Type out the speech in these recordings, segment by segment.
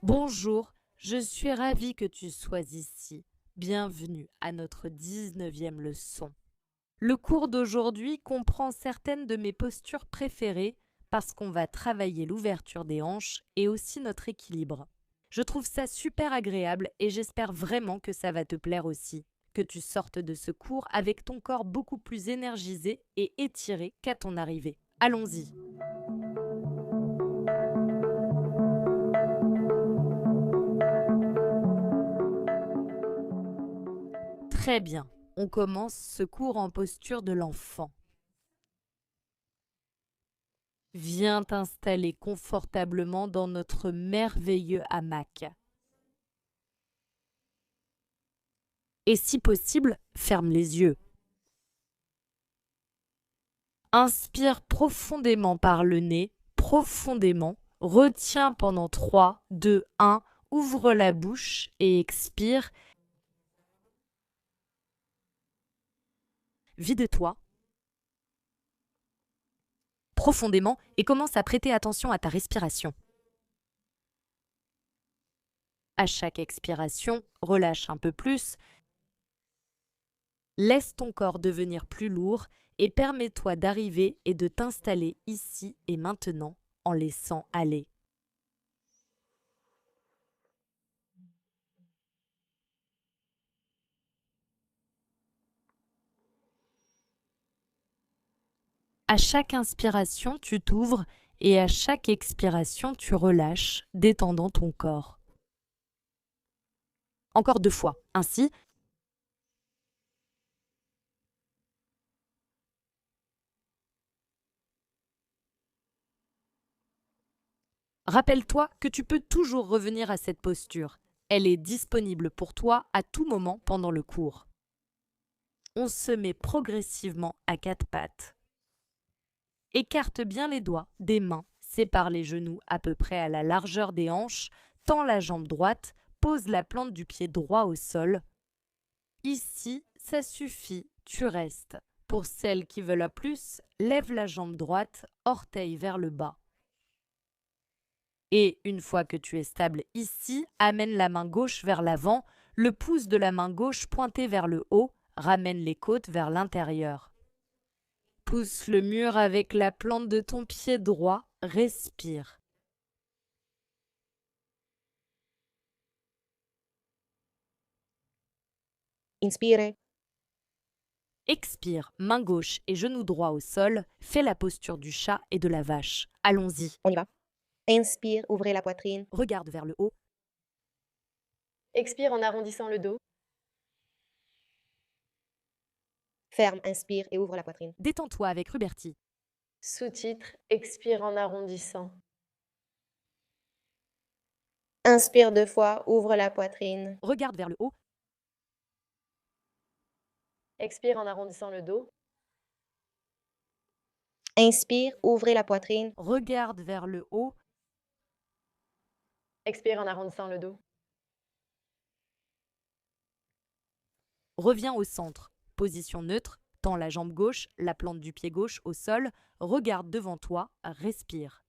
Bonjour, je suis ravie que tu sois ici. Bienvenue à notre 19e leçon. Le cours d'aujourd'hui comprend certaines de mes postures préférées parce qu'on va travailler l'ouverture des hanches et aussi notre équilibre. Je trouve ça super agréable et j'espère vraiment que ça va te plaire aussi, que tu sortes de ce cours avec ton corps beaucoup plus énergisé et étiré qu'à ton arrivée. Allons-y. Très bien, on commence ce cours en posture de l'enfant. Viens t'installer confortablement dans notre merveilleux hamac. Et si possible, ferme les yeux. Inspire profondément par le nez, profondément. Retiens pendant 3, 2, 1. Ouvre la bouche et expire. Vide-toi profondément et commence à prêter attention à ta respiration. À chaque expiration, relâche un peu plus. Laisse ton corps devenir plus lourd et permets-toi d'arriver et de t'installer ici et maintenant en laissant aller. À chaque inspiration, tu t'ouvres et à chaque expiration, tu relâches, détendant ton corps. Encore 2 fois. Ainsi, rappelle-toi que tu peux toujours revenir à cette posture. Elle est disponible pour toi à tout moment pendant le cours. On se met progressivement à 4 pattes. Écarte bien les doigts des mains, sépare les genoux à peu près à la largeur des hanches, tends la jambe droite, pose la plante du pied droit au sol. Ici, ça suffit, tu restes. Pour celles qui veulent à plus, lève la jambe droite, orteil vers le bas. Et une fois que tu es stable ici, amène la main gauche vers l'avant, le pouce de la main gauche pointé vers le haut, ramène les côtes vers l'intérieur. Pousse le mur avec la plante de ton pied droit, respire. Inspire. Expire, main gauche et genou droit au sol, fais la posture du chat et de la vache. Allons-y. On y va. Inspire, ouvrez la poitrine. Regarde vers le haut. Expire en arrondissant le dos. Ferme, inspire et ouvre la poitrine. Détends-toi avec Ruberti. Sous-titre, expire en arrondissant. Inspire 2 fois, ouvre la poitrine. Regarde vers le haut. Expire en arrondissant le dos. Inspire, ouvrez la poitrine. Regarde vers le haut. Expire en arrondissant le dos. Reviens au centre. Position neutre. Tends la jambe gauche, la plante du pied gauche au sol. Regarde devant toi. Respire.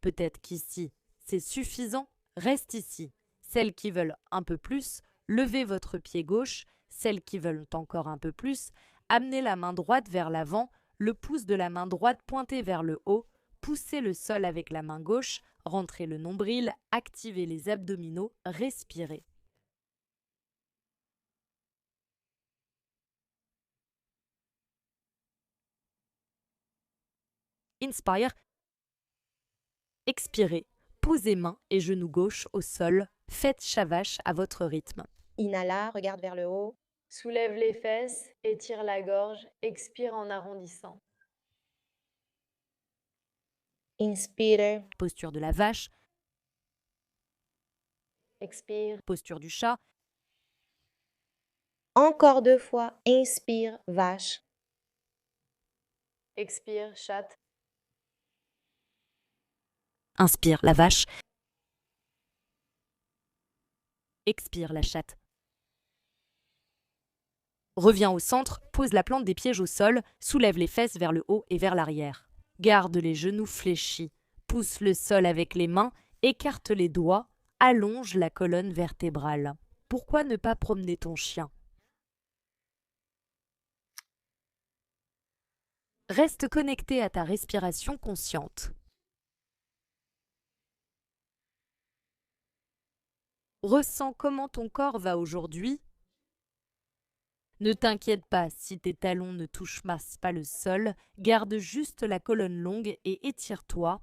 Peut-être qu'ici, c'est suffisant. Reste ici. Celles qui veulent un peu plus, levez votre pied gauche. Celles qui veulent encore un peu plus, amenez la main droite vers l'avant, le pouce de la main droite pointé vers le haut, poussez le sol avec la main gauche, rentrez le nombril, activez les abdominaux, respirez. Inspire. Expirez. Posez main et genou gauche au sol. Faites chavache à votre rythme. Inhala, regarde vers le haut. Soulève les fesses, étire la gorge, expire en arrondissant. Inspire. Posture de la vache. Expire. Posture du chat. Encore 2 fois. Inspire, vache. Expire, chatte. Inspire la vache. Expire la chatte. Reviens au centre, pose la plante des pieds au sol, soulève les fesses vers le haut et vers l'arrière. Garde les genoux fléchis, pousse le sol avec les mains, écarte les doigts, allonge la colonne vertébrale. Pourquoi ne pas promener ton chien? Reste connecté à ta respiration consciente. Ressens comment ton corps va aujourd'hui. Ne t'inquiète pas si tes talons ne touchent pas le sol, garde juste la colonne longue et étire-toi.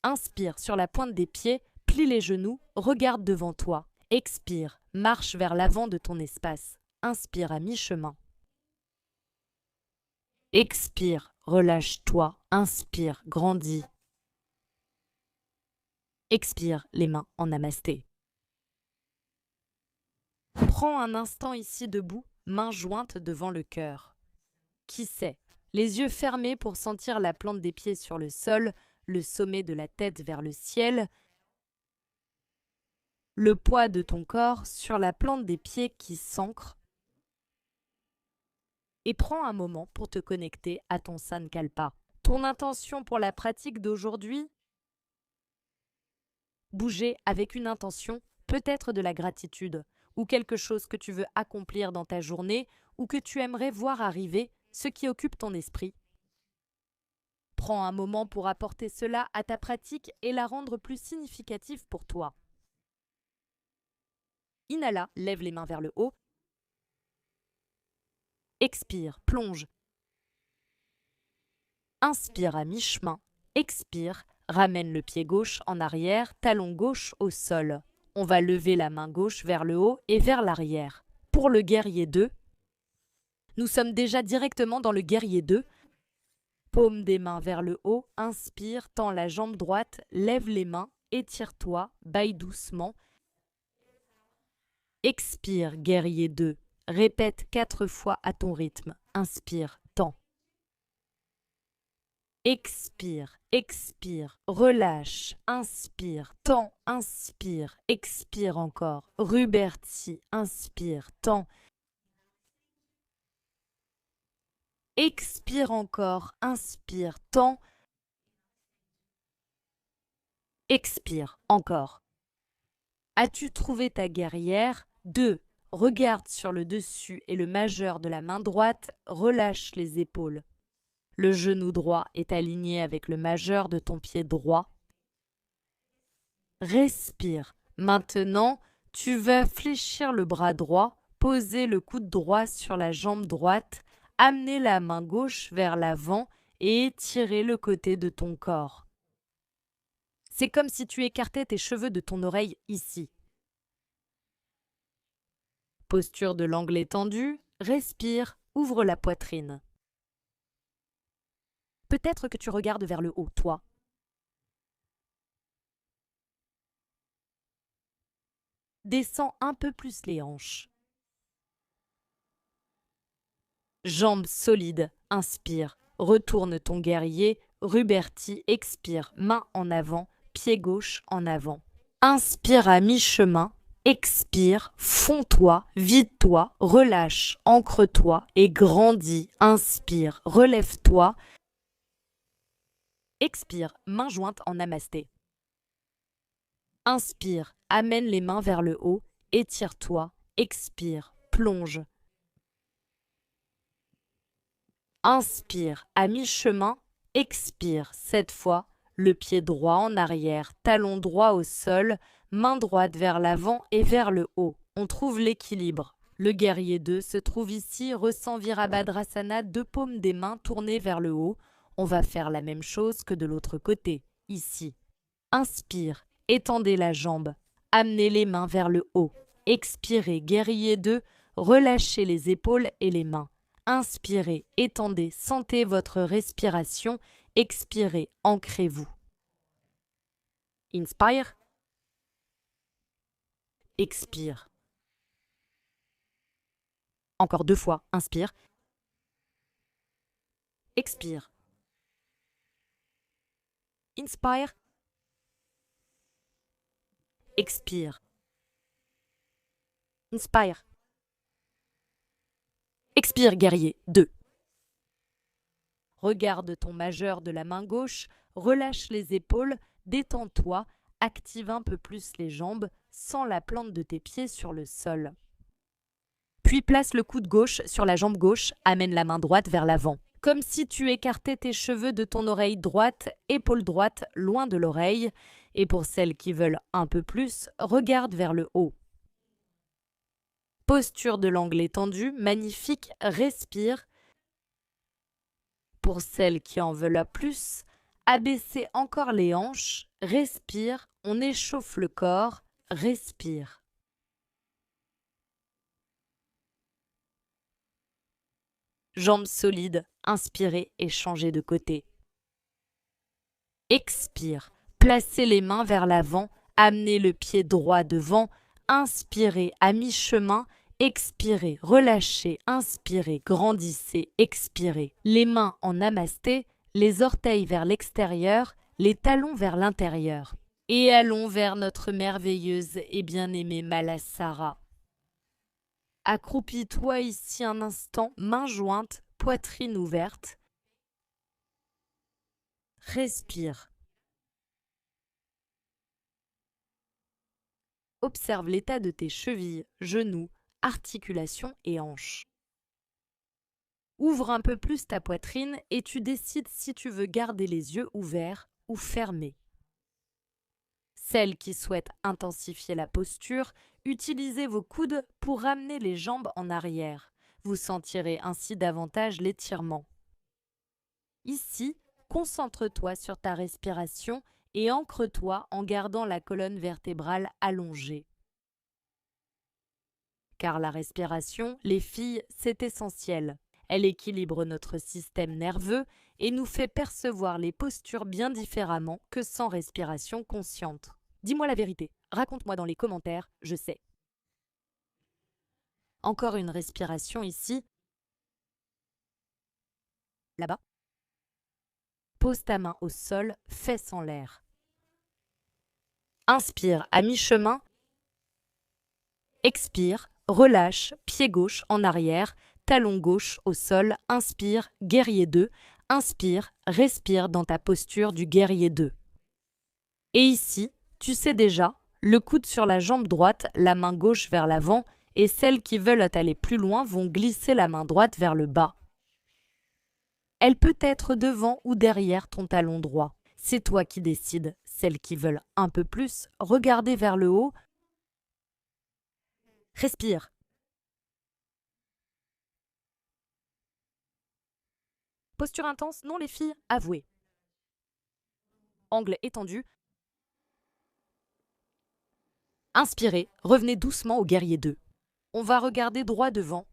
Inspire sur la pointe des pieds, plie les genoux, regarde devant toi. Expire, marche vers l'avant de ton espace. Inspire à mi-chemin. Expire, relâche-toi. Inspire, grandis. Expire, les mains en namasté. Prends un instant ici debout, mains jointes devant le cœur. Qui sait, les yeux fermés pour sentir la plante des pieds sur le sol, le sommet de la tête vers le ciel, le poids de ton corps sur la plante des pieds qui s'ancre. Et prends un moment pour te connecter à ton Sankalpa. Ton intention pour la pratique d'aujourd'hui? Bouger avec une intention, peut-être de la gratitude, ou quelque chose que tu veux accomplir dans ta journée, ou que tu aimerais voir arriver, ce qui occupe ton esprit. Prends un moment pour apporter cela à ta pratique et la rendre plus significative pour toi. Inhala, lève les mains vers le haut. Expire, plonge. Inspire à mi-chemin. Expire, ramène le pied gauche en arrière, talon gauche au sol. On va lever la main gauche vers le haut et vers l'arrière. Pour le guerrier 2, nous sommes déjà directement dans le guerrier 2. Paume des mains vers le haut, inspire, tends la jambe droite, lève les mains, étire-toi, baille doucement. Expire, guerrier 2. Répète 4 fois à ton rythme. Inspire, tends. Expire, expire, relâche, inspire, tends, inspire, expire encore. Ruberti, inspire, tends. Expire encore, inspire, tends. Expire encore. As-tu trouvé ta guerrière? 2. Regarde sur le dessus et le majeur de la main droite, relâche les épaules. Le genou droit est aligné avec le majeur de ton pied droit. Respire. Maintenant, tu vas fléchir le bras droit, poser le coude droit sur la jambe droite, amener la main gauche vers l'avant et étirer le côté de ton corps. C'est comme si tu écartais tes cheveux de ton oreille ici. Posture de l'angle étendu, respire, ouvre la poitrine. Peut-être que tu regardes vers le haut, toi. Descends un peu plus les hanches. Jambes solides, inspire. Retourne ton guerrier, Ruberti, expire, main en avant, pied gauche en avant. Inspire à mi-chemin, expire, fonds-toi, vide-toi, relâche, ancre-toi et grandis. Inspire, relève-toi. Expire, main jointe en namasté. Inspire, amène les mains vers le haut, étire-toi, expire, plonge. Inspire, à mi-chemin, expire, cette fois, le pied droit en arrière, talon droit au sol, main droite vers l'avant et vers le haut. On trouve l'équilibre. Le guerrier 2 se trouve ici, ressent Virabhadrasana, 2 paumes des mains tournées vers le haut. On va faire la même chose que de l'autre côté, ici. Inspire, étendez la jambe, amenez les mains vers le haut. Expirez, guerrier 2, relâchez les épaules et les mains. Inspirez, étendez, sentez votre respiration. Expirez, ancrez-vous. Inspire. Expire. Encore 2 fois, inspire. Expire. Inspire. Expire. Inspire. Expire, guerrier 2. Regarde ton majeur de la main gauche, relâche les épaules, détends-toi, active un peu plus les jambes, sans la plante de tes pieds sur le sol. Puis place le coude gauche sur la jambe gauche, amène la main droite vers l'avant. Comme si tu écartais tes cheveux de ton oreille droite, épaule droite loin de l'oreille. Et pour celles qui veulent un peu plus, regarde vers le haut. Posture de l'angle étendu, magnifique, respire. Pour celles qui en veulent plus, abaissez encore les hanches, respire, on échauffe le corps, respire. Jambes solides, inspirez et changez de côté. Expire, placez les mains vers l'avant, amenez le pied droit devant, inspirez à mi-chemin, expirez, relâchez, inspirez, grandissez, expirez. Les mains en namasté, les orteils vers l'extérieur, les talons vers l'intérieur. Et allons vers notre merveilleuse et bien-aimée Malasara. Accroupis-toi ici un instant, mains jointes, poitrine ouverte. Respire. Observe l'état de tes chevilles, genoux, articulations et hanches. Ouvre un peu plus ta poitrine et tu décides si tu veux garder les yeux ouverts ou fermés. Celles qui souhaitent intensifier la posture, utilisez vos coudes pour ramener les jambes en arrière. Vous sentirez ainsi davantage l'étirement. Ici, concentre-toi sur ta respiration et ancre-toi en gardant la colonne vertébrale allongée. Car la respiration, les filles, c'est essentiel. Elle équilibre notre système nerveux et nous fait percevoir les postures bien différemment que sans respiration consciente. Dis-moi la vérité, raconte-moi dans les commentaires, je sais. Encore une respiration ici. Là-bas. Pose ta main au sol, fesses en l'air. Inspire à mi-chemin. Expire, relâche, pied gauche en arrière, talon gauche au sol, inspire, guerrier 2, inspire, respire dans ta posture du guerrier 2. Et ici, tu sais déjà, le coude sur la jambe droite, la main gauche vers l'avant, et celles qui veulent aller plus loin vont glisser la main droite vers le bas. Elle peut être devant ou derrière ton talon droit. C'est toi qui décides. Celles qui veulent un peu plus, regardez vers le haut. Respire. Posture intense, non les filles, avouez. Angle étendu. Inspirez, revenez doucement au guerrier 2. On va regarder droit devant.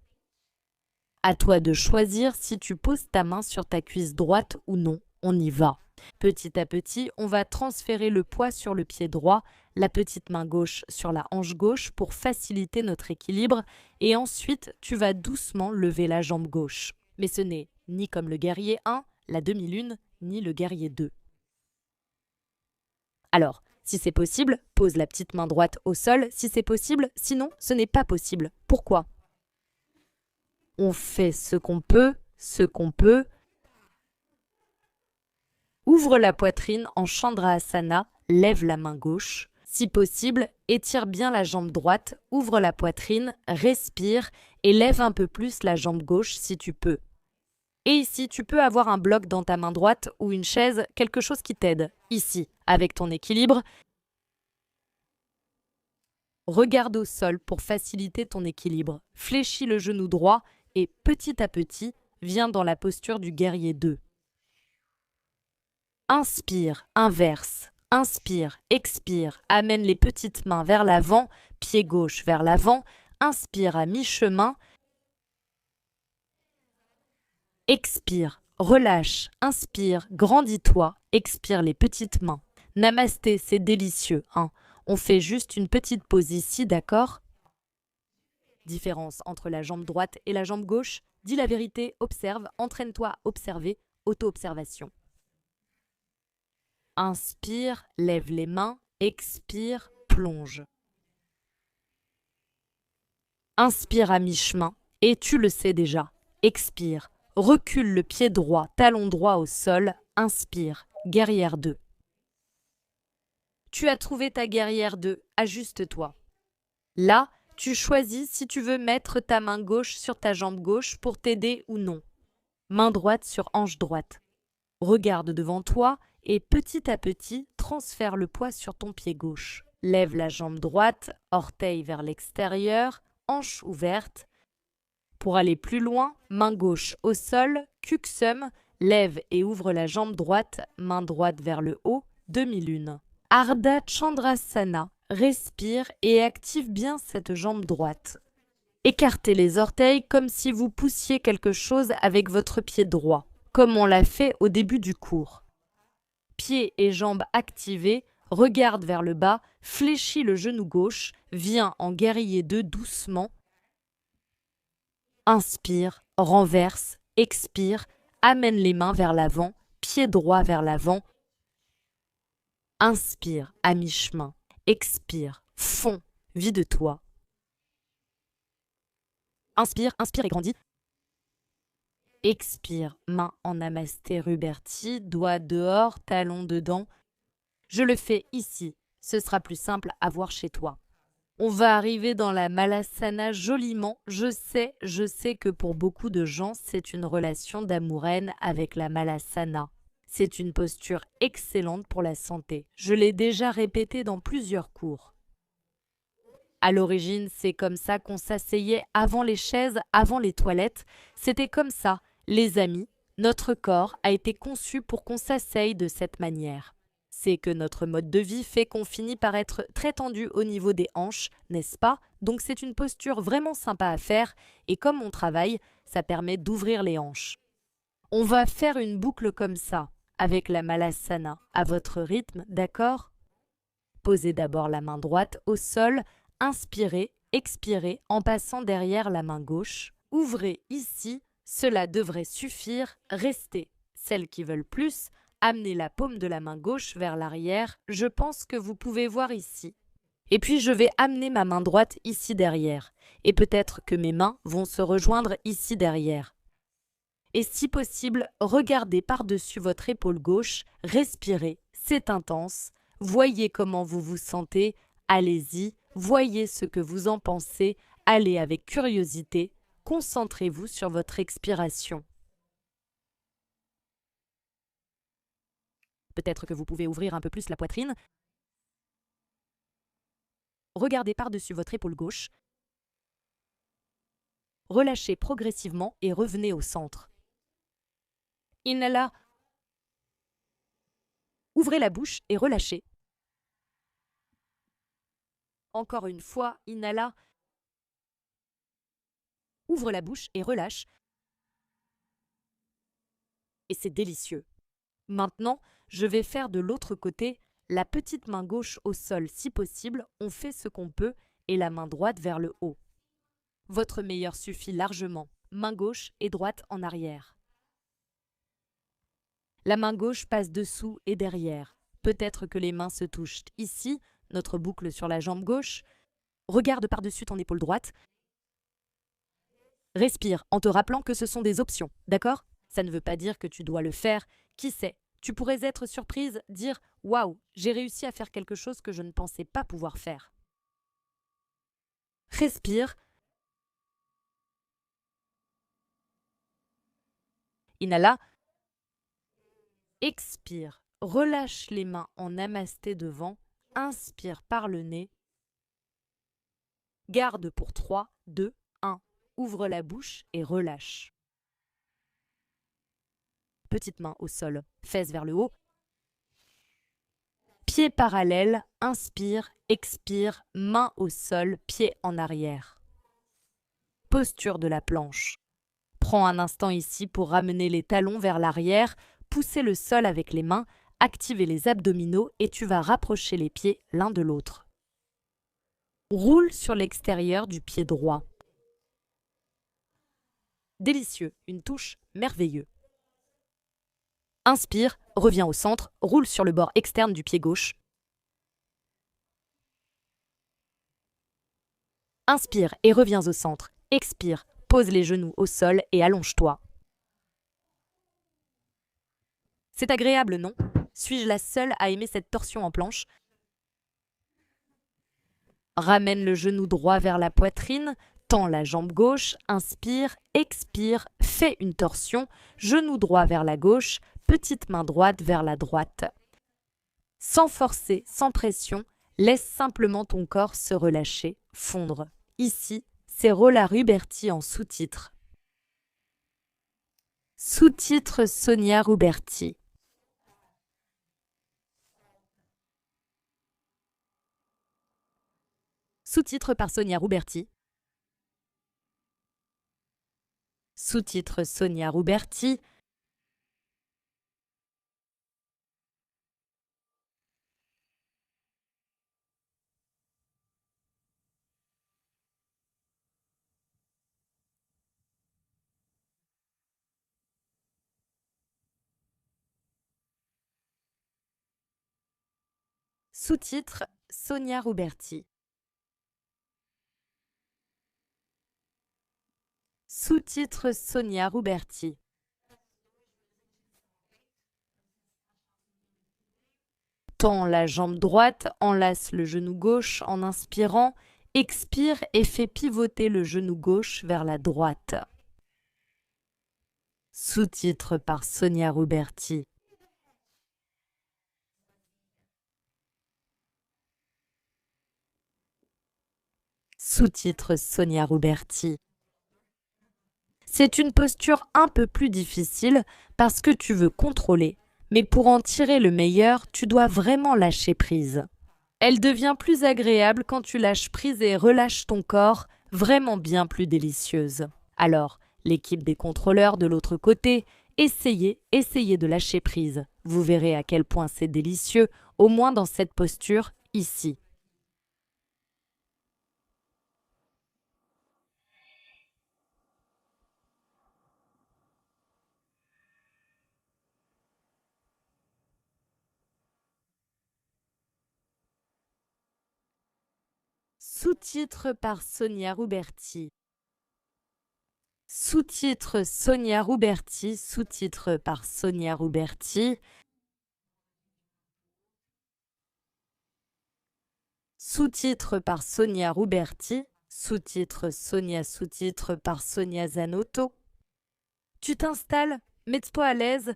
À toi de choisir si tu poses ta main sur ta cuisse droite ou non. On y va. Petit à petit, on va transférer le poids sur le pied droit, la petite main gauche sur la hanche gauche pour faciliter notre équilibre et ensuite tu vas doucement lever la jambe gauche. Mais ce n'est ni comme le guerrier 1, la demi-lune, ni le guerrier 2. Alors, si c'est possible, pose la petite main droite au sol si c'est possible, sinon ce n'est pas possible. Pourquoi ? On fait ce qu'on peut, Ouvre la poitrine en Chandrasana, lève la main gauche. Si possible, étire bien la jambe droite, ouvre la poitrine, respire et lève un peu plus la jambe gauche si tu peux. Et ici, tu peux avoir un bloc dans ta main droite ou une chaise, quelque chose qui t'aide. Ici, avec ton équilibre, regarde au sol pour faciliter ton équilibre. Fléchis le genou droit et petit à petit, viens dans la posture du guerrier 2. Inspire, inverse. Inspire, expire, amène les petites mains vers l'avant, pied gauche vers l'avant, inspire à mi-chemin, expire, relâche, inspire, grandis-toi, expire les petites mains. Namasté, c'est délicieux, hein. On fait juste une petite pause ici, d'accord ? Différence entre la jambe droite et la jambe gauche, dis la vérité, observe, entraîne-toi à observer, auto-observation. Inspire, lève les mains, expire, plonge. Inspire à mi-chemin, et tu le sais déjà. Expire, Recule le pied droit, talon droit au sol. Inspire, guerrière 2. Tu as trouvé ta guerrière 2, ajuste-toi. Là, tu choisis si tu veux mettre ta main gauche sur ta jambe gauche pour t'aider ou non. Main droite sur hanche droite. Regarde devant toi et petit à petit, transfère le poids sur ton pied gauche. Lève la jambe droite, orteil vers l'extérieur, hanche ouverte. Pour aller plus loin, main gauche au sol, cuxum, lève et ouvre la jambe droite, main droite vers le haut, demi-lune. Ardha Chandrasana, respire et active bien cette jambe droite. Écartez les orteils comme si vous poussiez quelque chose avec votre pied droit, comme on l'a fait au début du cours. Pieds et jambes activés, regarde vers le bas, fléchis le genou gauche, viens en guerrier 2 doucement. Inspire, renverse, expire, amène les mains vers l'avant, pied droit vers l'avant. Inspire à mi-chemin, expire, fond, vide-toi. Inspire, inspire et grandis. Expire, main en namasté Ruberti, doigt dehors, talon dedans. Je le fais ici, ce sera plus simple à voir chez toi. On va arriver dans la Malasana joliment. Je sais que pour beaucoup de gens, c'est une relation d'amour-haine avec la Malasana. C'est une posture excellente pour la santé. Je l'ai déjà répété dans plusieurs cours. À l'origine, c'est comme ça qu'on s'asseyait avant les chaises, avant les toilettes. C'était comme ça, les amis. Notre corps a été conçu pour qu'on s'asseye de cette manière. C'est que notre mode de vie fait qu'on finit par être très tendu au niveau des hanches, n'est-ce pas? Donc c'est une posture vraiment sympa à faire et comme on travaille, ça permet d'ouvrir les hanches. On va faire une boucle comme ça, avec la Malasana, à votre rythme, d'accord? Posez d'abord la main droite au sol, inspirez, expirez en passant derrière la main gauche. Ouvrez ici, cela devrait suffire, restez. Celles qui veulent plus, amenez la paume de la main gauche vers l'arrière, je pense que vous pouvez voir ici. Et puis je vais amener ma main droite ici derrière, et peut-être que mes mains vont se rejoindre ici derrière. Et si possible, regardez par-dessus votre épaule gauche, respirez, c'est intense, voyez comment vous vous sentez, allez-y, voyez ce que vous en pensez, allez avec curiosité, concentrez-vous sur votre expiration. Peut-être que vous pouvez ouvrir un peu plus la poitrine. Regardez par-dessus votre épaule gauche. Relâchez progressivement et revenez au centre. Inhala. Ouvrez la bouche et relâchez. Encore une fois, inhala. Ouvre la bouche et relâche. Et c'est délicieux. Maintenant, je vais faire de l'autre côté, la petite main gauche au sol si possible, on fait ce qu'on peut, et la main droite vers le haut. Votre meilleur suffit largement, main gauche et droite en arrière. La main gauche passe dessous et derrière. Peut-être que les mains se touchent ici, notre boucle sur la jambe gauche. Regarde par-dessus ton épaule droite. Respire en te rappelant que ce sont des options, d'accord? Ça ne veut pas dire que tu dois le faire. Qui sait? Tu pourrais être surprise, dire « Waouh, j'ai réussi à faire quelque chose que je ne pensais pas pouvoir faire. » Respire. Inhala. Expire. Relâche les mains en namasté devant. Inspire par le nez. Garde pour 3, 2, 1. Ouvre la bouche et relâche. Petite main au sol, fesses vers le haut. Pieds parallèles, inspire, expire, main au sol, pied en arrière. Posture de la planche. Prends un instant ici pour ramener les talons vers l'arrière, pousser le sol avec les mains, activer les abdominaux et tu vas rapprocher les pieds l'un de l'autre. Roule sur l'extérieur du pied droit. Délicieux, une touche merveilleuse. Inspire, reviens au centre, roule sur le bord externe du pied gauche. Inspire et reviens au centre. Expire, pose les genoux au sol et allonge-toi. C'est agréable, non? Suis-je la seule à aimer cette torsion en planche? Ramène le genou droit vers la poitrine, tends la jambe gauche, inspire, expire, fais une torsion, genou droit vers la gauche, petite main droite vers la droite. Sans forcer, sans pression, laisse simplement ton corps se relâcher, fondre. Ici, c'est Rola Ruberti en sous-titre. Sous-titre Sonia Ruberti. Sous-titre par Sonia Ruberti. Sous-titre Sonia Ruberti. Sous-titre Sonia Ruberti. Sous-titre Sonia Ruberti. Tends la jambe droite, enlace le genou gauche en inspirant, expire et fais pivoter le genou gauche vers la droite. Sous-titre par Sonia Ruberti. Sous-titre Sonia Ruberti. C'est une posture un peu plus difficile parce que tu veux contrôler, mais pour en tirer le meilleur, tu dois vraiment lâcher prise. Elle devient plus agréable quand tu lâches prise et relâches ton corps, vraiment bien plus délicieuse. Alors, l'équipe des contrôleurs de l'autre côté, essayez de lâcher prise. Vous verrez à quel point c'est délicieux, au moins dans cette posture, ici. Sous-titre par Sonia Ruberti. Sous-titre Sonia Ruberti, sous-titre par Sonia Ruberti. Sous-titre par Sonia Ruberti, sous-titre Sonia, sous-titre par Sonia Zanotto. Tu t'installes, mets-toi à l'aise.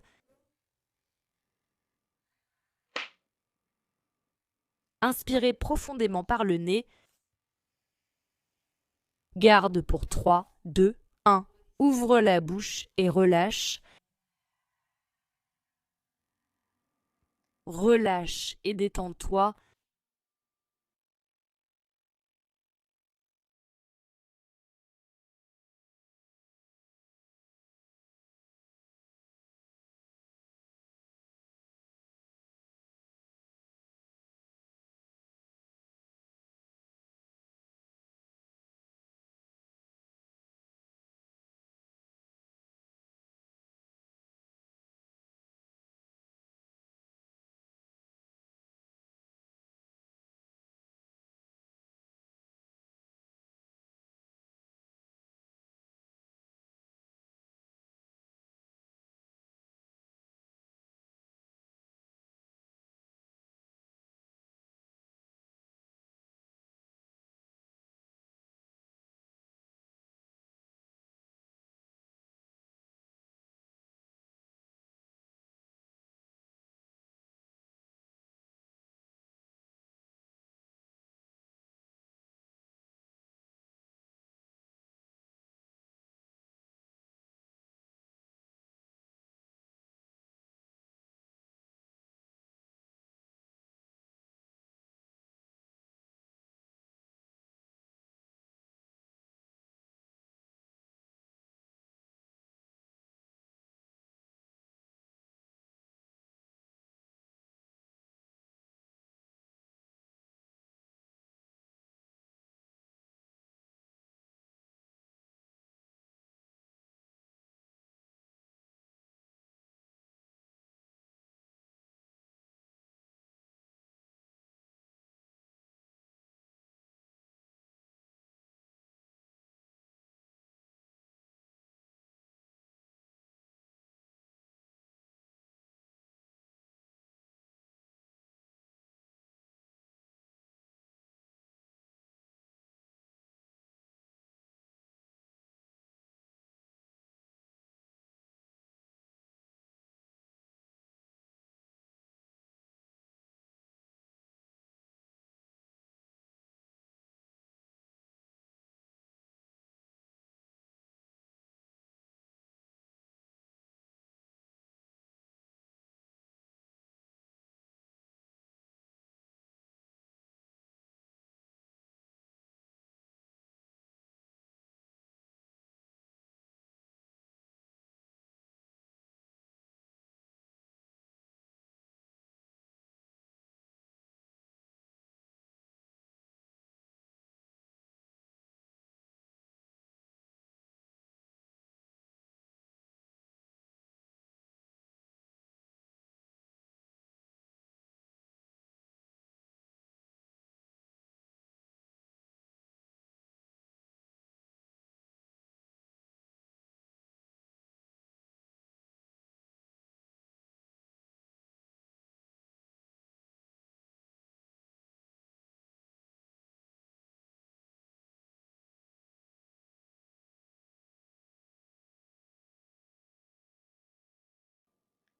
Inspirez profondément par le nez. Garde pour 3, 2, 1. Ouvre la bouche et relâche. Relâche et détends-toi.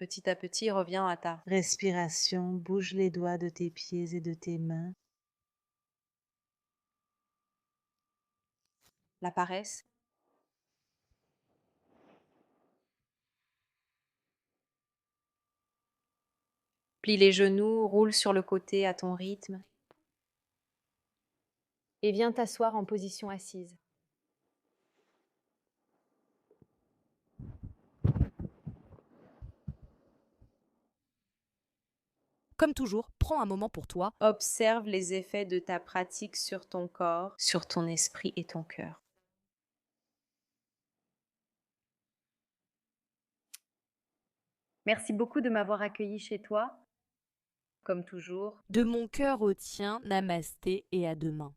Petit à petit, reviens à ta respiration, bouge les doigts de tes pieds et de tes mains. La paresse. Plie les genoux, roule sur le côté à ton rythme. Et viens t'asseoir en position assise. Comme toujours, prends un moment pour toi. Observe les effets de ta pratique sur ton corps, sur ton esprit et ton cœur. Merci beaucoup de m'avoir accueilli chez toi. Comme toujours. De mon cœur au tien, namasté et à demain.